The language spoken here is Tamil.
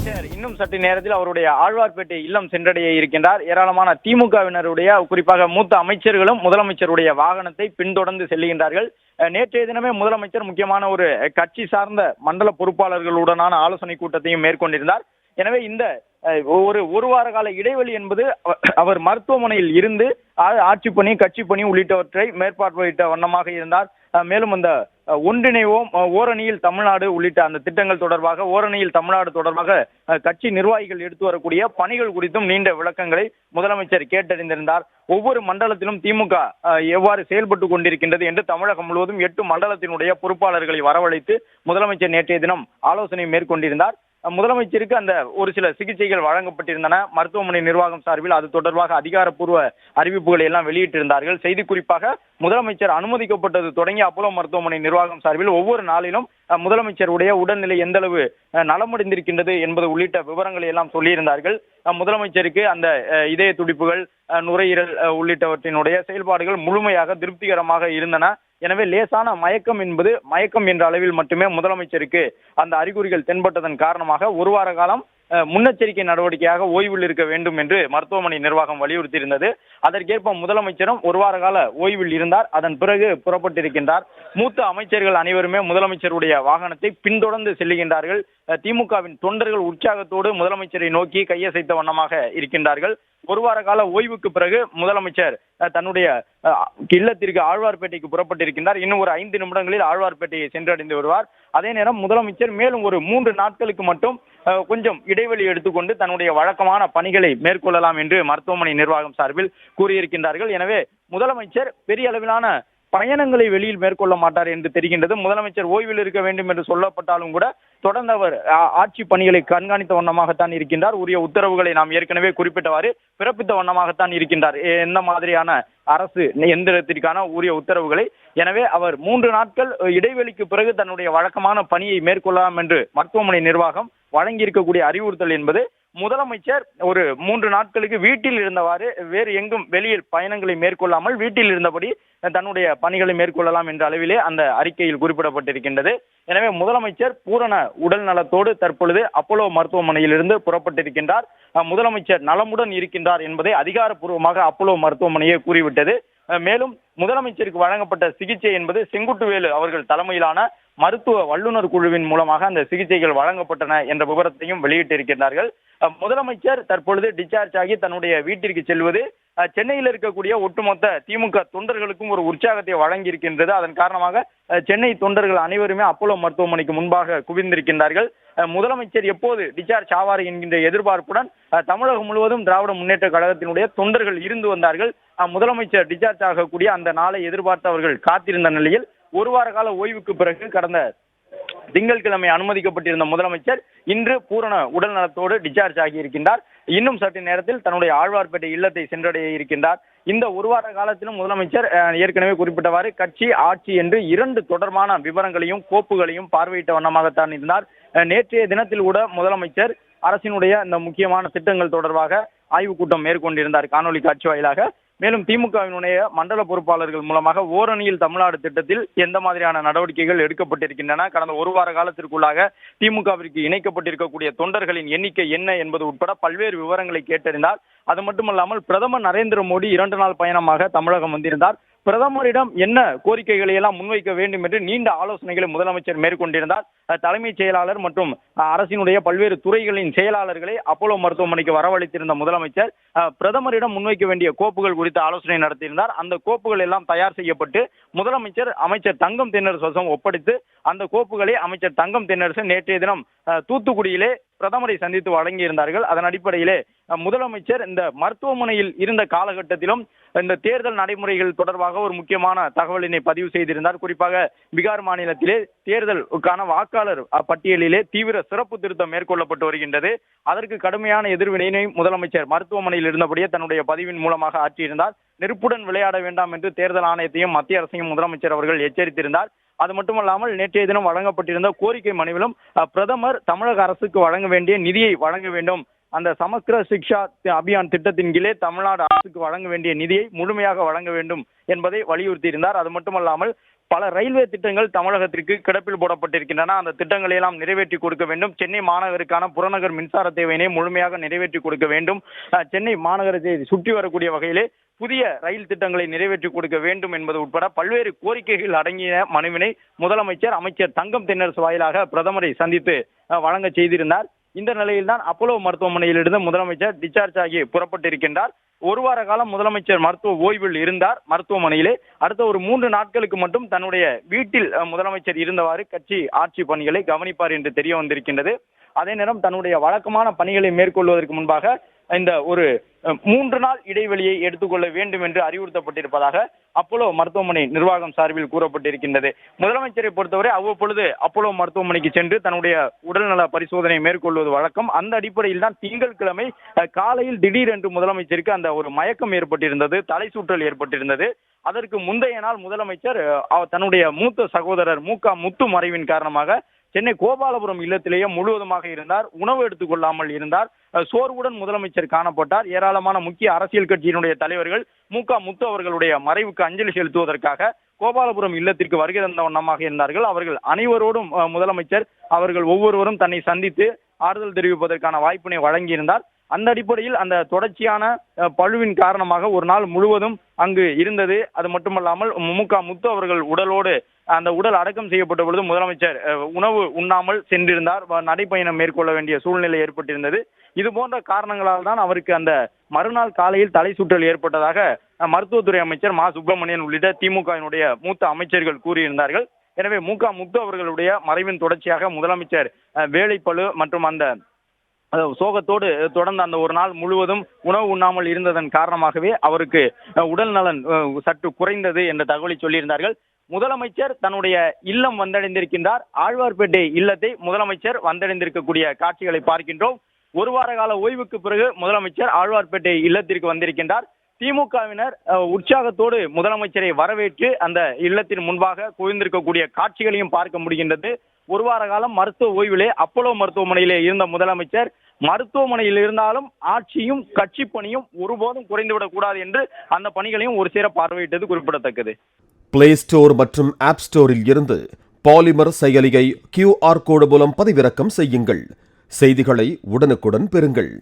முதலமைச்சர் இன்னும் சற்று நேரத்தில் அவருடைய ஆழ்வார்பேட்டை இல்லம் சென்றடைய இருக்கின்றார். ஏராளமான திமுகவினருடைய குறிப்பாக மூத்த அமைச்சர்களும் முதலமைச்சருடைய வாகனத்தை பின்தொடர்ந்து செல்லுகின்றார்கள். நேற்றைய தினமே முதலமைச்சர் முக்கியமான ஒரு கட்சி சார்ந்த மண்டல பொறுப்பாளர்களுடனான ஆலோசனை கூட்டத்தையும் மேற்கொண்டிருந்தார். எனவே இந்த ஒரு வார கால இடைவெளி என்பது அவர் மருத்துவமனையில் இருந்து ஆட்சி பணி, கட்சி பணி உள்ளிட்டவற்றை மேற்பார்வையிட்ட வண்ணமாக இருந்தார். மேலும் அந்த ஒன்றிணைவோம், ஓரணியில் தமிழ்நாடு உள்ளிட்ட அந்த திட்டங்கள் தொடர்பாக, ஓரணியில் தமிழ்நாடு தொடர்பாக கட்சி நிர்வாகிகள் எடுத்து வரக்கூடிய பணிகள் குறித்தும் நீண்ட விளக்கங்களை முதலமைச்சர் கேட்டறிந்திருந்தார். ஒவ்வொரு மண்டலத்திலும் திமுக எவ்வாறு செயல்பட்டு கொண்டிருக்கின்றது என்று தமிழகம் முழுவதும் 8 மண்டலத்தினுடைய பொறுப்பாளர்களை வரவழைத்து முதலமைச்சர் நேற்றைய தினம் ஆலோசனை மேற்கொண்டிருந்தார். முதலமைச்சருக்கு அந்த ஒரு சில சிகிச்சைகள் வழங்கப்பட்டிருந்தன. மருத்துவமனை நிர்வாகம் சார்பில் அது தொடர்பாக அதிகாரப்பூர்வ அறிவிப்புகளை எல்லாம் வெளியிட்டிருந்தார்கள். செய்திக்குறிப்பாக முதலமைச்சர் அனுமதிக்கப்பட்டது தொடங்கி அப்போலோ மருத்துவமனை நிர்வாகம் சார்பில் ஒவ்வொரு நாளிலும் முதலமைச்சருடைய உடல்நிலை எந்த அளவு நலமடைந்திருக்கின்றது என்பது உள்ளிட்ட விவரங்களை எல்லாம் சொல்லியிருந்தார்கள். முதலமைச்சருக்கு அந்த இதய துடிப்புகள், நுரையீரல் உள்ளிட்டவற்றினுடைய செயல்பாடுகள் முழுமையாக திருப்திகரமாக இருந்தன. எனவே லேசான மயக்கம் என்ற அளவில் மட்டுமே முதலமைச்சருக்கு அந்த அறிகுறிகள் தென்பட்டதன் காரணமாக ஒரு வார காலம் முன்னெச்சரிக்கை நடவடிக்கையாக ஓய்வில் இருக்க வேண்டும் என்று மருத்துவமனை நிர்வாகம் வலியுறுத்தியிருந்தது. அதற்கேற்ப முதலமைச்சரும் ஒரு வார கால ஓய்வில் இருந்தார். அதன் பிறகு புறப்பட்டிருக்கின்றார். மூத்த அமைச்சர்கள் அனைவருமே முதலமைச்சருடைய வாகனத்தை பின்தொடர்ந்து செல்லுகின்றார்கள். திமுகவின் தொண்டர்கள் உற்சாகத்தோடு முதலமைச்சரை நோக்கி கையசைத்த வண்ணமாக இருக்கின்றார்கள். ஒரு வார கால ஓய்வுக்கு பிறகு முதலமைச்சர் தன்னுடைய இல்லத்திற்கு ஆழ்வார்பேட்டைக்கு புறப்பட்டிருக்கின்றார். இன்னும் ஒரு 5 நிமிடங்களில் ஆழ்வார்பேட்டையை சென்றடைந்து வருவார். அதே நேரம் முதலமைச்சர் மேலும் ஒரு 3 நாட்களுக்கு மட்டும் கொஞ்சம் இடைவெளி எடுத்துக்கொண்டு தன்னுடைய வழக்கமான பணிகளை மேற்கொள்ளலாம் என்று மருத்துவமனை நிர்வாகம் சார்பில் கூறியிருக்கின்றார்கள். எனவே முதலமைச்சர் பெரிய அளவிலான பயணங்களை வெளியில் மேற்கொள்ள மாட்டார் என்று தெரிகின்றது. முதலமைச்சர் ஓய்வில் இருக்க வேண்டும் என்று சொல்லப்பட்டாலும் கூட தொடர்ந்து அவர் ஆட்சி பணிகளை கண்காணித்த வண்ணமாகத்தான் இருக்கின்றார். உரிய உத்தரவுகளை நாம் ஏற்கனவே குறிப்பிட்டவாறு பிறப்பித்த வண்ணமாகத்தான் இருக்கின்றார். எந்த மாதிரியான அரசு எந்திரத்திற்கான உரிய உத்தரவுகளை. எனவே அவர் 3 நாட்கள் இடைவெளிக்கு பிறகு தன்னுடைய வழக்கமான பணியை மேற்கொள்ளலாம் என்று மருத்துவமனை நிர்வாகம் வழங்கியிருக்கக்கூடிய அறிவுறுத்தல் என்பது முதலமைச்சர் ஒரு 3 நாட்களுக்கு வீட்டில் இருந்தவாறு வேறு எங்கும் வெளியில் பயணங்களை மேற்கொள்ளாமல் வீட்டில் இருந்தபடி தன்னுடைய பணிகளை மேற்கொள்ளலாம் என்ற அளவிலே அந்த அறிக்கையில் குறிப்பிடப்பட்டிருக்கின்றது. எனவே முதலமைச்சர் பூரண உடல் நலத்தோடு தற்பொழுது அப்போலோ மருத்துவமனையிலிருந்து புறப்பட்டிருக்கின்றார். முதலமைச்சர் நலமுடன் இருக்கின்றார் என்பதை அதிகாரப்பூர்வமாக அப்போலோ மருத்துவமனையே கூறிவிட்டது. மேலும் முதலமைச்சருக்கு வழங்கப்பட்ட சிகிச்சை என்பது செங்குட்டுவேலு அவர்கள் தலைமையிலான மருத்துவ வல்லுநர் குழுவின் மூலமாக அந்த சிகிச்சைகள் வழங்கப்பட்டன என்ற விவரத்தையும் வெளியிட்டிருக்கிறார்கள். முதலமைச்சர் தற்பொழுது டிஸ்சார்ஜ் ஆகி தன்னுடைய வீட்டிற்கு செல்வது சென்னையில் இருக்கக்கூடிய ஒட்டுமொத்த திமுக தொண்டர்களுக்கும் ஒரு உற்சாகத்தை வழங்கி இருக்கின்றது. அதன் காரணமாக சென்னை தொண்டர்கள் அனைவருமே அப்போலோ மருத்துவமனைக்கு முன்பாக குவிந்திருக்கின்றார்கள். முதலமைச்சர் எப்போது டிஸ்சார்ஜ் ஆவார் என்கின்ற எதிர்பார்ப்புடன் தமிழகம் முழுவதும் திராவிட முன்னேற்ற கழகத்தினுடைய தொண்டர்கள் இருந்து வந்தார்கள். முதலமைச்சர் டிஸ்சார்ஜ் ஆகக்கூடிய அந்த நாளை எதிர்பார்த்து அவர்கள் காத்திருந்த நிலையில் ஒரு வார கால ஓய்வுக்கு பிறகு கடந்த திங்கட்கிழமை அனுமதிக்கப்பட்டிருந்த முதலமைச்சர் இன்று பூரண உடல் நலத்தோடு டிஸ்சார்ஜ் ஆகி இருக்கின்றார். இன்னும் சற்று நேரத்தில் தன்னுடைய ஆழ்வார்பேட்டை இல்லத்தை சென்றடைய இருக்கின்றார். இந்த ஒரு வார காலத்திலும் முதலமைச்சர் ஏற்கனவே குறிப்பிட்டவாறு கட்சி, ஆட்சி என்று 2 தொடர்பான விவரங்களையும் கோப்புகளையும் பார்வையிட்ட வண்ணமாகத்தான் இருந்தார். நேற்றைய தினத்தில் கூட முதலமைச்சர் அரசினுடைய இந்த முக்கியமான திட்டங்கள் தொடர்பாக ஆய்வுக் கூட்டம் மேற்கொண்டிருந்தார் காணொலி காட்சி வாயிலாக. மேலும் திமுகவினுடைய மண்டல பொறுப்பாளர்கள் மூலமாக ஓரணியில் தமிழ்நாடு திட்டத்தில் எந்த மாதிரியான நடவடிக்கைகள் எடுக்கப்பட்டிருக்கின்றன, கடந்த ஒரு வார காலத்திற்குள்ளாக திமுகவிற்கு இணைக்கப்பட்டிருக்கக்கூடிய தொண்டர்களின் எண்ணிக்கை என்ன என்பது உட்பட பல்வேறு விவரங்களை கேட்டறிந்தார். அது மட்டுமல்லாமல் பிரதமர் நரேந்திர மோடி 2 நாள் பயணமாக தமிழகம் வந்திருந்தார். பிரதமரிடம் என்ன கோரிக்கைகளை எல்லாம் முன்வைக்க வேண்டும் என்று நீண்ட ஆலோசனைகளை முதலமைச்சர் மேற்கொண்டிருந்தார். தலைமைச் செயலாளர் மற்றும் அரசினுடைய பல்வேறு துறைகளின் செயலாளர்களை அப்போலோ மருத்துவமனைக்கு வரவழைத்திருந்த முதலமைச்சர் பிரதமரிடம் முன்வைக்க வேண்டிய கோப்புகள் குறித்து ஆலோசனை நடத்தியிருந்தார். அந்த கோப்புகள் எல்லாம் தயார் செய்யப்பட்டு அமைச்சர் தங்கம் தென்னரசு வசம் ஒப்படைத்து அந்த கோப்புகளை அமைச்சர் தங்கம் தென்னரசு நேற்றைய தினம் தூத்துக்குடியிலே பிரதமரை சந்தித்து வழங்கியிருந்தார்கள். அதன் அடிப்படையிலே முதலமைச்சர் இந்த மருத்துவமனையில் இருந்த காலகட்டத்திலும் இந்த தேர்தல் நடைமுறைகள் தொடர்பாக ஒரு முக்கியமான தகவலினை பதிவு செய்திருந்தார். குறிப்பாக பீகார் மாநிலத்திலே தேர்தலுக்கான வாக்காளர் பட்டியலிலே தீவிர சிறப்பு திருத்தம் மேற்கொள்ளப்பட்டு வருகின்றது. அதற்கு கடுமையான எதிர்வினையினை முதலமைச்சர் மருத்துவமனையில் இருந்தபடியே தன்னுடைய பதிவின் மூலமாக ஆற்றியிருந்தார். நெருப்புடன் விளையாட வேண்டாம் என்று தேர்தல் ஆணையத்தையும் மத்திய அரசையும் முதலமைச்சர் அவர்கள் எச்சரித்திருந்தார். அது மட்டுமல்லாமல் நேற்றைய தினம் வழங்கப்பட்டிருந்த கோரிக்கை மனுவிலும் பிரதமர் தமிழக அரசுக்கு வழங்க வேண்டிய நிதியை வழங்க வேண்டும், அந்த சமஸ்கிர சிக்ஷா அபியான் திட்டத்தின் கீழே தமிழ்நாடு அரசுக்கு வழங்க வேண்டிய நிதியை முழுமையாக வழங்க வேண்டும் என்பதை வலியுறுத்தியிருந்தார். அது மட்டுமல்லாமல் பல ரயில்வே திட்டங்கள் தமிழகத்திற்கு கிடப்பில் போடப்பட்டிருக்கின்றன. அந்த திட்டங்களை எல்லாம் நிறைவேற்றி கொடுக்க வேண்டும். சென்னை மாநகருக்கான புறநகர் மின்சார தேவையினை முழுமையாக நிறைவேற்றி கொடுக்க வேண்டும். சென்னை மாநகரத்தை சுற்றி வரக்கூடிய வகையிலே புதிய ரயில் திட்டங்களை நிறைவேற்றி கொடுக்க வேண்டும் என்பது உட்பட பல்வேறு கோரிக்கைகள் அடங்கிய மனுவினை முதலமைச்சர் அமைச்சர் தங்கம் தென்னரசு வாயிலாக பிரதமரை சந்தித்து வழங்க செய்திருந்தார். இந்த நிலையில்தான் அப்போலோ மருத்துவமனையிலிருந்து முதலமைச்சர் டிஸ்சார்ஜ் ஆகி புறப்பட்டிருக்கின்றார். ஒரு வார காலம் முதலமைச்சர் மருத்துவ ஓய்வில் இருந்தார் மருத்துவமனையிலே. அடுத்த ஒரு 3 நாட்களுக்கு மட்டும் தன்னுடைய வீட்டில் முதலமைச்சர் இருந்தவாறு கட்சி ஆட்சி பணிகளை கவனிப்பார் என்று தெரிய வந்திருக்கின்றது. அதே நேரம் தன்னுடைய வழக்கமான பணிகளை மேற்கொள்வதற்கு முன்பாக இந்த ஒரு 3 நாள் இடைவெளியை எடுத்துக்கொள்ள வேண்டும் என்று அறிவுறுத்தப்பட்டிருப்பதாக அப்போலோ மருத்துவமனை நிர்வாகம் சார்பில் கூறப்பட்டிருக்கின்றது. முதலமைச்சரை பொறுத்தவரை அவ்வப்பொழுது அப்போலோ மருத்துவமனைக்கு சென்று தன்னுடைய உடல்நல பரிசோதனை மேற்கொள்வது வழக்கம். அந்த அடிப்படையில் தான் திங்கட்கிழமை காலையில் திடீரென்று முதலமைச்சருக்கு அந்த ஒரு மயக்கம் ஏற்பட்டிருந்தது, தலை சுற்றல் ஏற்பட்டிருந்தது. அதற்கு முந்தைய நாள் முதலமைச்சர் தன்னுடைய மூத்த சகோதரர் முத்து மறைவின் காரணமாக சென்னை கோபாலபுரம் இல்லத்திலேயே முழுவதுமாக இருந்தார். உணவு எடுத்துக் கொள்ளாமல் இருந்தார். சோர்வுடன் முதலமைச்சர் காணப்பட்டார். ஏராளமான முக்கிய அரசியல் கட்சியினுடைய தலைவர்கள் முத்து அவர்களுடைய மறைவுக்கு அஞ்சலி செலுத்துவதற்காக கோபாலபுரம் இல்லத்திற்கு வருகை தந்த வண்ணமாக இருந்தார்கள். அவர்கள் அனைவரோடும் முதலமைச்சர் அவர்கள் ஒவ்வொருவரும் தன்னை சந்தித்து ஆறுதல் தெரிவிப்பதற்கான வாய்ப்பினை வழங்கியிருந்தார். அந்த அடிப்படையில் அந்த தொடர்ச்சியான பழுவின் காரணமாக ஒரு நாள் முழுவதும் அங்கு இருந்தது. அது மட்டுமல்லாமல் முத்து அவர்கள் உடலோடு அந்த உடல் அடக்கம் செய்யப்பட்ட பொழுது முதலமைச்சர் உணவு உண்ணாமல் சென்றிருந்தார். நடைப்பயணம் மேற்கொள்ள வேண்டிய சூழ்நிலை ஏற்பட்டிருந்தது. இது போன்ற காரணங்களால் தான் அவருக்கு அந்த மறுநாள் காலையில் தலை சுற்றல் ஏற்பட்டதாக மருத்துவத்துறை அமைச்சர் மா சுப்பிரமணியன் உள்ளிட்ட திமுகவினுடைய மூத்த அமைச்சர்கள் கூறியிருந்தார்கள். எனவே முத்து அவர்களுடைய மறைவின் தொடர்ச்சியாக முதலமைச்சர் வேலைப்பளு மற்றும் அந்த சோகத்தோடு தொடர்ந்து அந்த ஒரு நாள் முழுவதும் உணவு உண்ணாமல் இருந்ததன் காரணமாகவே அவருக்கு உடல் நலன் சற்று குறைந்தது என்ற தகவலை சொல்லியிருந்தார்கள். முதலமைச்சர் தன்னுடைய இல்லம் வந்தடைந்திருக்கின்றார். ஆழ்வார்பேட்டை இல்லத்தை முதலமைச்சர் வந்தடைந்திருக்கக்கூடிய காட்சிகளை பார்க்கின்றோம். ஒரு வார கால ஓய்வுக்கு பிறகு முதலமைச்சர் ஆழ்வார்பேட்டை இல்லத்திற்கு வந்திருக்கின்றார். திமுகவினர் உற்சாகத்தோடு முதலமைச்சரை வரவேற்று அந்த இல்லத்தின் முன்பாக குவிந்திருக்கக்கூடிய காட்சிகளையும் பார்க்க முடிகின்றது. ஒரு வார காலம் மருத்துவ ஓய்விலே அப்போலோ மருத்துவமனையிலே இருந்த முதலமைச்சர் மருத்துவமனையில் இருந்தாலும் ஆட்சியும் கட்சி பணியும் ஒருபோதும் குறைந்துவிடக் கூடாது என்று அந்த பணிகளையும் ஒரு சேர பார்வையிட்டது குறிப்பிடத்தக்கது. பிளே ஸ்டோர் மற்றும் ஆப் ஸ்டோரில் இருந்து பாலிமர் செயலியை QR கோடு மூலம் பதிவிறக்கம் செய்யுங்கள். செய்திகளை உடனுக்குடன் பெறுங்கள்.